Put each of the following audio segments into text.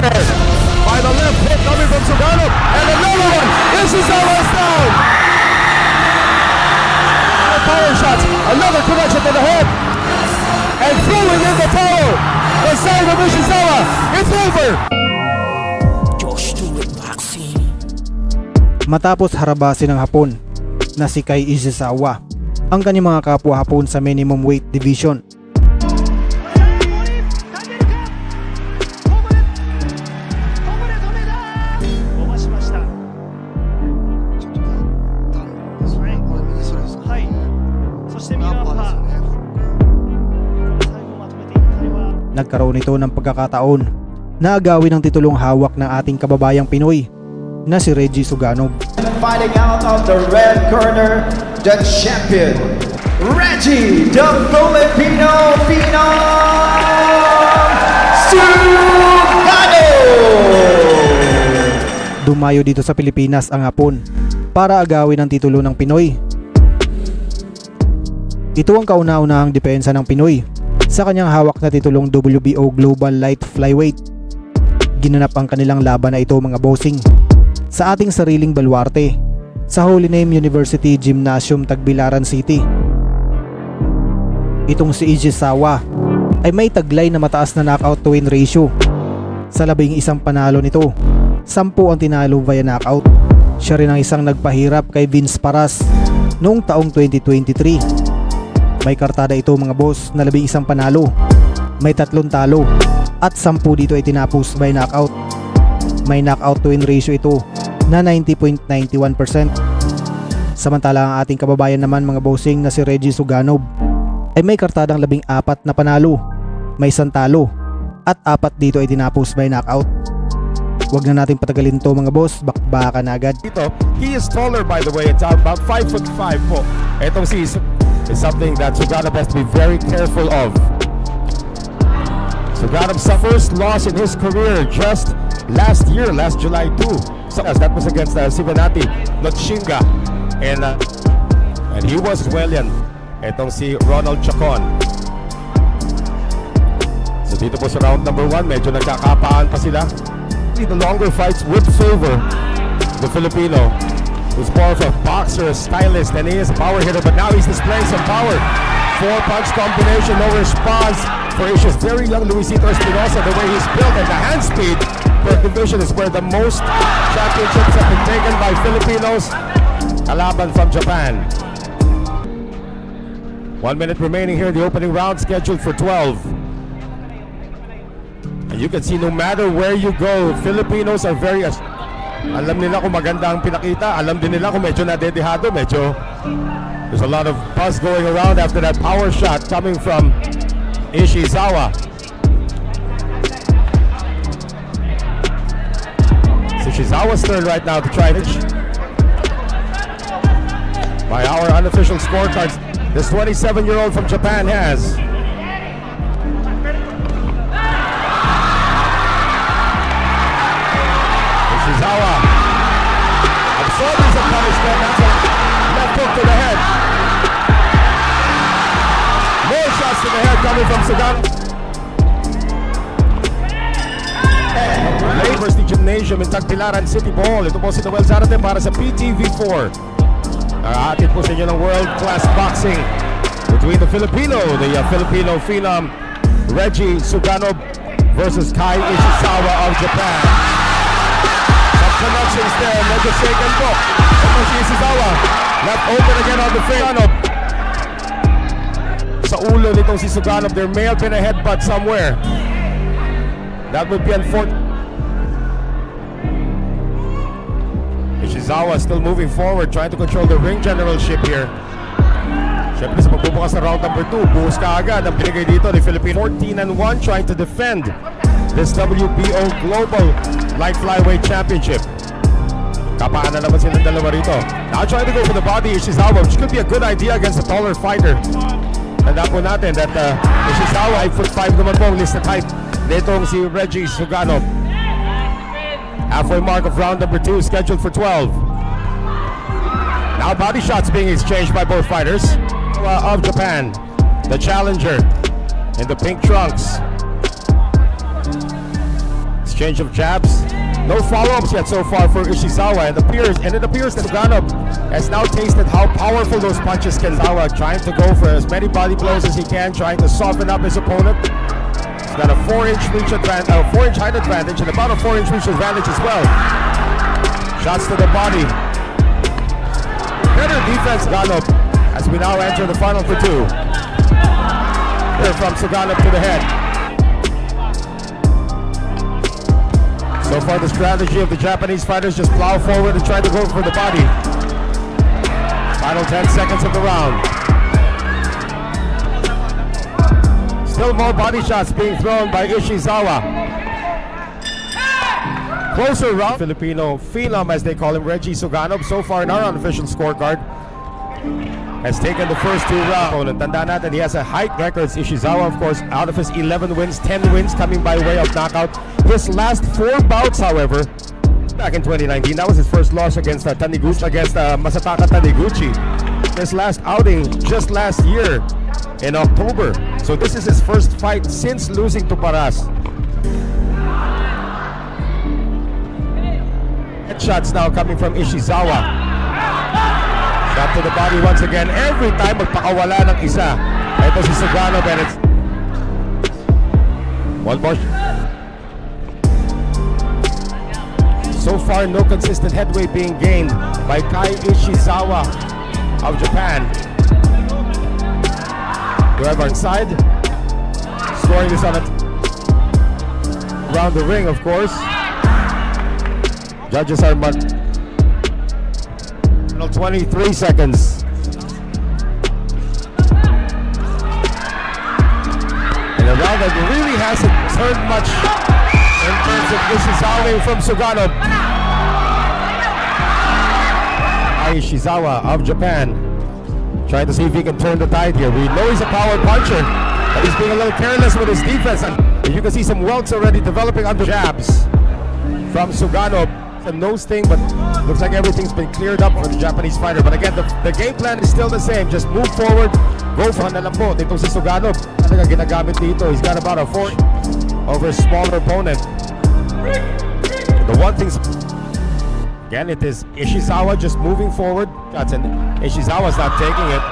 there. Final left hook coming from Sinugod. And another one. Ishizawa is down. Power shots. Another connection to the head. And throwing in the towel. The side of Ishizawa. It's over. Matapos harabasin ng Hapon na si Kai Ishizawa ang kanyang mga kapwa Hapon sa minimum weight division, nagkaroon ito ng pagkakataon na agawin ang titulong hawak ng ating kababayang Pinoy na si Reggie Suganov. Fighting out of the red corner, the champion, Reggie, the Filipino Phenom, Sinugod! Dumayo dito sa Pilipinas ang Hapon para agawin ang titulo ng Pinoy. Ito ang kauna-unahang depensa ng Pinoy sa kanyang hawak na titulong WBO Global Light Flyweight. Ginanap ang kanilang laban na ito, mga bossing, sa ating sariling baluarte sa Holy Name University Gymnasium, Tagbilaran City. Itong si Ishizawa ay may taglay na mataas na knockout to win ratio. Sa 11 panalo nito, 10 ang tinalo via knockout. Siya rin ang isang nagpahirap kay Vince Paras noong taong 2023. May kartada ito, mga boss, na 11 panalo, may 3 talo at 10 dito ay tinapos by knockout. May knockout to win ratio ito na 90.91%. Samantala ang ating kababayan naman, mga bossing, na si Reggie Suganov ay may kartadang 14 na panalo, may 1 talo at 4 dito ay tinapos by knockout. Huwag na natin patagalin to, mga boss, bakbakan na agad. He is taller, by the way. It's about 5'5" po. Itong si is something that Suganov has to be very careful of. Suganov's first loss in his career just last year, last July 2. So that was against Sivanati Lotshinga. And he was well yan. Itong si Ronald Chacon. So dito po sa round number 1, medyo nagkakapaan pa sila. The longer fights would favor the Filipino, who's more of a boxer, a stylist, and he is a power hitter, but now he's displaying some power. 4-punch combination, no response for Asia's very young Luisito Espinosa. The way he's built and the hand speed for the division is where the most championships have been taken by Filipinos. Kalaban from Japan. 1 minute remaining here, the opening round scheduled for 12. And you can see no matter where you go, Filipinos are very... Alam nila kung maganda ang pinakita. Alam din nila kung medyo nadedehado. There's a lot of buzz going around after that power shot coming from Ishizawa. It's Ishizawa's turn right now to try it. By our unofficial scorecards, this 27-year-old from Japan has... Ishizawa absorbing some punishment. That's a left hook to the head. More shots to the head coming from Suganov. University Gymnasium in Tagbilaran City, Bohol. Ito po si Noel Zarate para sa PTV4. Atin po sa inyo ng world-class boxing between the Filipino phenom Reggie Suganov versus Kai Ishizawa of Japan. Connections there, medyo shaken po. Ito si Ishizawa, left open again on the Suganov. Sa ulo nitong si Suganov, there may have been a headbutt somewhere. That would be unfortunate. Ishizawa still moving forward, trying to control the ring generalship here. Siyempre sa pagbubukas na round number 2, buhos ka agad ang binigay dito ni Philippines. 14-1, trying to defend this WBO Global Light Flyweight Championship. Kapaan na naman silang dalawa rito. Now trying to go for the body, Ishizawa, which could be a good idea against a taller fighter. Tanda po natin that Ishizawa ay 5'5" naman po ang list na type nitong si Reggie Suganov. Halfway mark of round number 2 scheduled for 12. Now body shots being exchanged by both fighters. Of Japan, the challenger in the pink trunks. Exchange of jabs. No follow-ups yet so far for Ishizawa, and it appears that Suganov has now tasted how powerful those punches can. Zawa trying to go for as many body blows as he can, trying to soften up his opponent. He's got a 4-inch reach advantage, 4-inch height advantage, and about a 4-inch reach advantage as well. Shots to the body. Better defense, Suganov, as we now enter the final for two. Here from Suganov to the head. So far, the strategy of the Japanese fighters just plow forward and try to go for the body. Final 10 seconds of the round. Still more body shots being thrown by Ishizawa. Closer round. Filipino phenom, as they call him, Reggie Suganov, so far in our unofficial scorecard, has taken the first two rounds. Tanda natin, he has a height record. Ishizawa, of course, out of his 11 wins, 10 wins coming by way of knockout. His last 4 bouts, however, back in 2019, that was his first loss against Masataka Taniguchi. His last outing just last year in October. So this is his first fight since losing to Paras. Headshots now coming from Ishizawa. Shot to the body once again. Every time magpakawala ng isa. Ito si Suganov, and it's one more. So far, no consistent headway being gained by Kai Ishizawa of Japan. Whoever inside, scoring this on it around the ring, of course. Judges are 23 seconds. In a round that really hasn't turned much in terms of Ishizawa from Suganov. Ishizawa of Japan trying to see if he can turn the tide here. We know he's a power puncher, but he's being a little careless with his defense. And you can see some welts already developing under jabs from Suganov. A nose thing, but looks like everything's been cleared up for the Japanese fighter. But again, the game plan is still the same. Just move forward, go for na lang po. Dito si Suganov, talaga ginagamit dito. He's got about a 4 over a smaller opponent. The one thing, again, it is Ishizawa just moving forward. And Ishizawa's not taking it.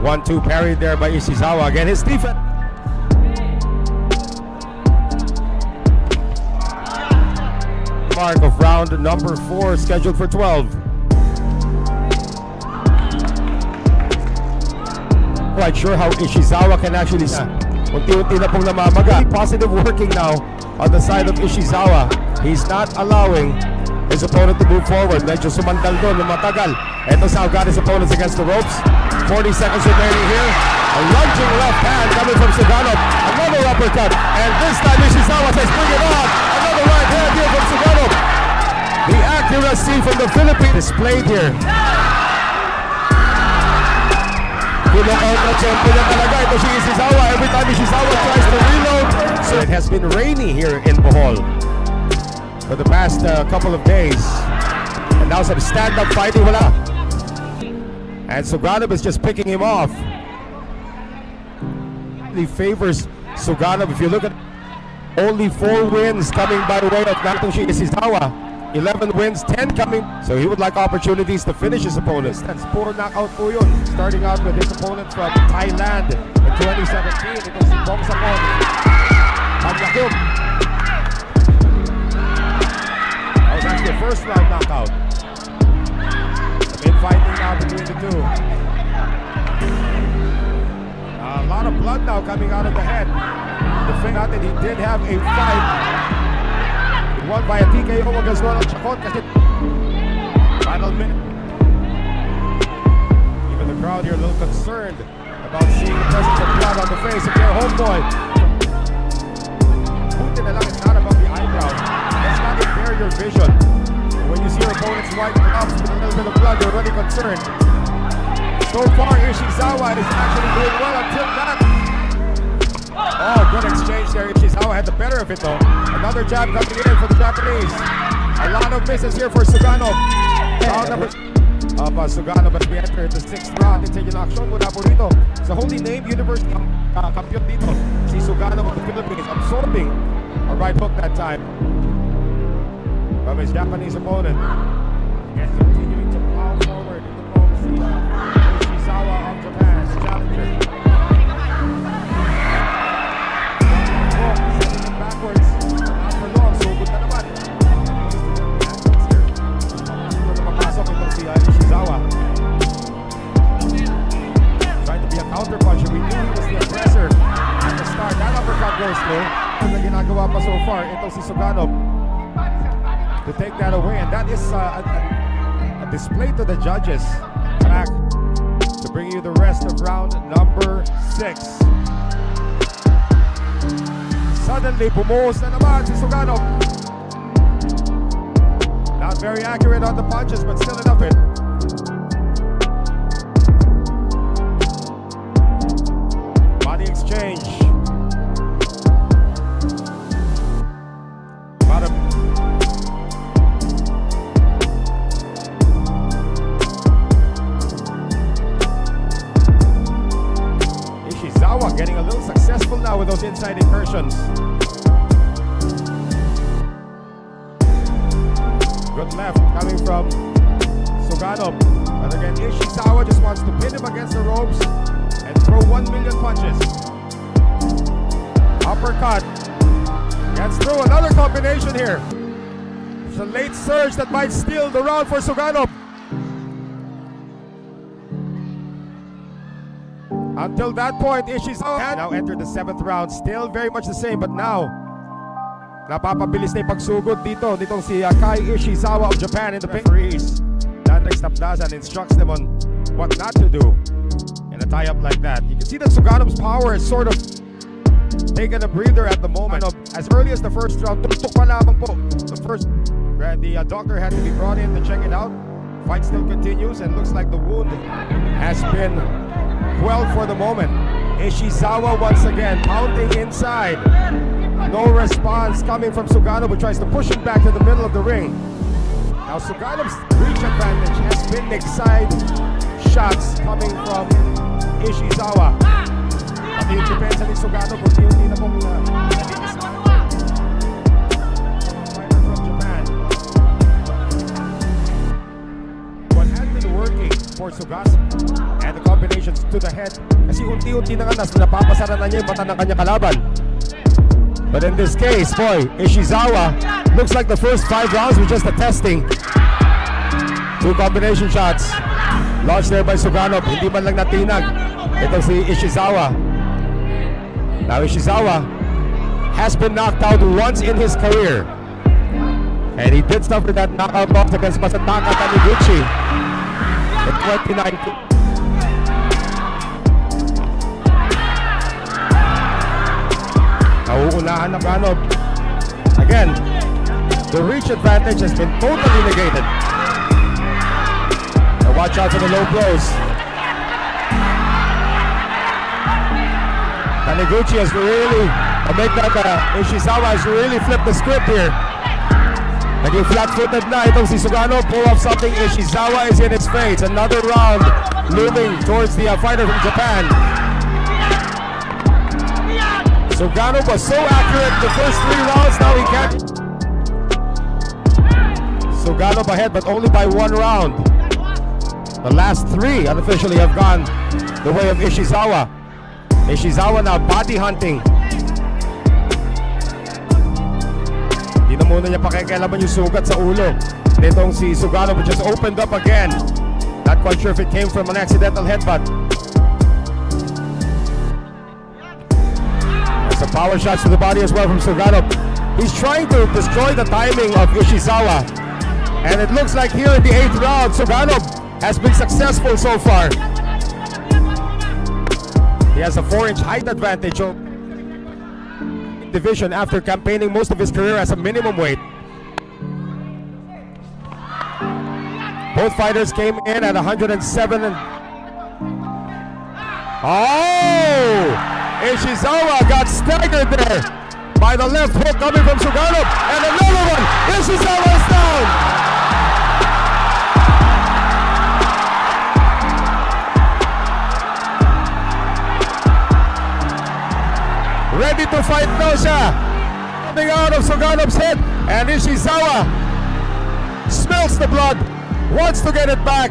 1-2 parried there by Ishizawa. Again, his defense. Mark of round number 4, scheduled for 12. Quite sure how Ishizawa can actually unti-unti na pong namamaga. Positive working now on the side of Ishizawa. He's not allowing his opponent to move forward. Medyo sumandal doon, matagal. Ito sa got his opponents against the ropes. 40 seconds remaining here. A lunging left hand coming from Suganov. Another uppercut. And this time Ishizawa says, bring it on. Another right hand here from Suganov. The accuracy from the Philippines displayed here. Pinaka-out na champion na talaga. Ito si Ishizawa. Every time Ishizawa tries to reload. So it has been rainy here in Bohol for the past couple of days. And now some stand-up fighting. Wala. And Suganov is just picking him off. He favors Suganov. If you look at only 4 wins coming by way of Natoshi Ishizawa. 11 wins, 10 coming. So he would like opportunities to finish his opponents. That's puro knockout po yun. Starting out with his opponent from Thailand in 2017. Ito si Bagsik. Pagyakub. That was actually the first round knockout. Fighting now between the two. A lot of blood now coming out of the head. The thing out that he did have a fight. He won by a TKO against Ronald Chacon. Final minute. Even the crowd here a little concerned about seeing the presence of blood on the face of their homeboy. Putin na lang, it's not about the eyebrow. Let's not impair your vision. When you see your opponent's white gloves with a little bit of blood, you're already concerned. So far, Ishizawa is actually doing well until that. Oh, good exchange there. Ishizawa had the better of it though. Another jab coming in for the Japanese. A lot of misses here for Suganov. Round number of Suganov as we enter the 6th round. It's yung action muna po rito. Sa Holy Name Universe, kampiyon dito. Si Suganov of the Philippines absorbing A right hook that time from his Japanese opponent. And continuing to plow forward in the ropes, Ishizawa of Japan's challenger. Sending him backwards. Not for long, so good na naman. Ito na mapasok itong si Ishizawa. Trying to be a counter puncher. We knew he was the aggressor at the start. That uppercut goes through. Ang ginagawa pa so far, itong si Sinugod to take that away, and that is a display to the judges. Back to bring you the rest of round number 6. Suddenly, bumuhos na naman si Sinugod. Not very accurate on the punches, but still enough it. Body exchange. Bottom. Ishizawa getting a little successful now with those inside incursions. Good left coming from Sinugod. And again, Ishizawa just wants to pin him against the ropes and throw 1 million punches. Uppercut. Gets through another combination here. It's a late surge that might steal the round for Sinugod. Until that point, Ishizawa now entered the 7th round. Still very much the same, but now napapabilis na yung pagsugod dito nitong si Kai Ishizawa of Japan in the referees. Dandek Stapdasan instructs them on what not to do in a tie-up like that. You can see that Suganob's power is sort of taking a breather at the moment. As early as the first round, tuktok pa lamang po. The doctor had to be brought in to check it out. Fight still continues and looks like the wound has been quelled for the moment. Ishizawa once again pounding inside. No response coming from Sinugod, who tries to push him back to the middle of the ring. Now Suganob's reach advantage has been side shots coming from Ishizawa. Pati yung depensa ni Sinugod, unti-unti na pong fighter from Japan. What has been working for Sinugod and the combinations to the head, kasi unti-unti na nga napapasara na niya yung mata ng kanyang kalaban. But in this case, boy, Ishizawa looks like the first 5 rounds were just a testing. 2 combination shots launched there by Sinugod. Hindi man lang natinag itong si Ishizawa. Now Ishizawa has been knocked out once in his career, and he did suffer that knockout box against Masataka Taniguchi in 2019. Nauunahan na Sinugod. Again, the reach advantage has been totally negated. Now watch out for the low blows. Taniguchi has really, Ishizawa has really flipped the script here. Naging flat-footed na itong si Sinugod. Pull off something. Ishizawa is in its face. Another round looming towards the fighter from Japan. Sinugod was so accurate the first 3 rounds, now he can't. Sinugod ahead, but only by 1 round. The last 3 unofficially have gone the way of Ishizawa. Ishizawa now body hunting. Di na muna niya pakikialaman yung sugat sa ulo nitong si Sinugod, which just opened up again. Not quite sure if it came from an accidental headbutt. Some power shots to the body as well from Sinugod. He's trying to destroy the timing of Ishizawa. And it looks like here in the 8th round, Sinugod has been successful so far. He has a 4-inch height advantage of division after campaigning most of his career as a minimum weight. Both fighters came in at 107. Oh! Ishizawa got staggered there by the left hook coming from Sinugod, and another one. Ishizawa is down. Ready to fight now siya. coming out of Suganov's head, and Ishizawa smells the blood, wants to get it back.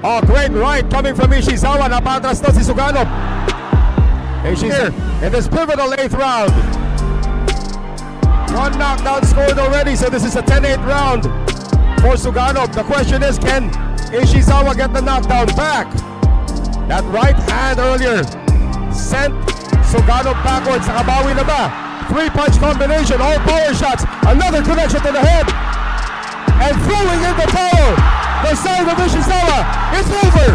Oh, great right coming from Ishizawa. Napatras na si Suganov. Ishizawa in this pivotal 8th round. One knockdown scored already, so this is a 10-8 round for Suganov. The question is, can Ishizawa get the knockdown back? That right hand earlier sent Suganov backwards. Nakabawi na ba? 3-punch combination, all power shots. Another connection to the head. And throwing in the towel. The side of Ishizawa is over.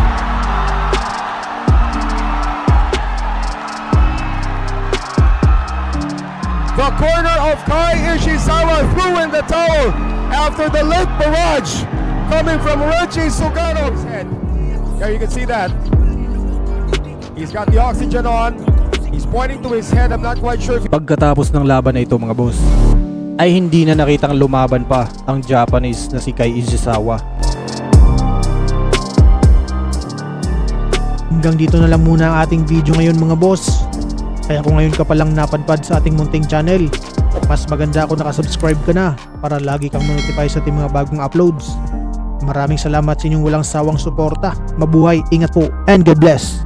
The corner of Kai Ishizawa threw in the towel after the late barrage coming from Reggie Suganov's head. There you can see that. He's got the oxygen on. He's pointing to his head. I'm not quite sure if... Pagkatapos ng laban na ito mga boss, ay hindi na nakitang lumaban pa ang Japanese na si Kai Ishizawa. Hanggang dito na lang muna ang ating video ngayon mga boss. Kaya kung ngayon ka palang napadpad sa ating munting channel, mas maganda kung nakasubscribe ka na para lagi kang notify sa ating mga bagong uploads. Maraming salamat sa inyong walang sawang suporta. Mabuhay, ingat po, and God bless!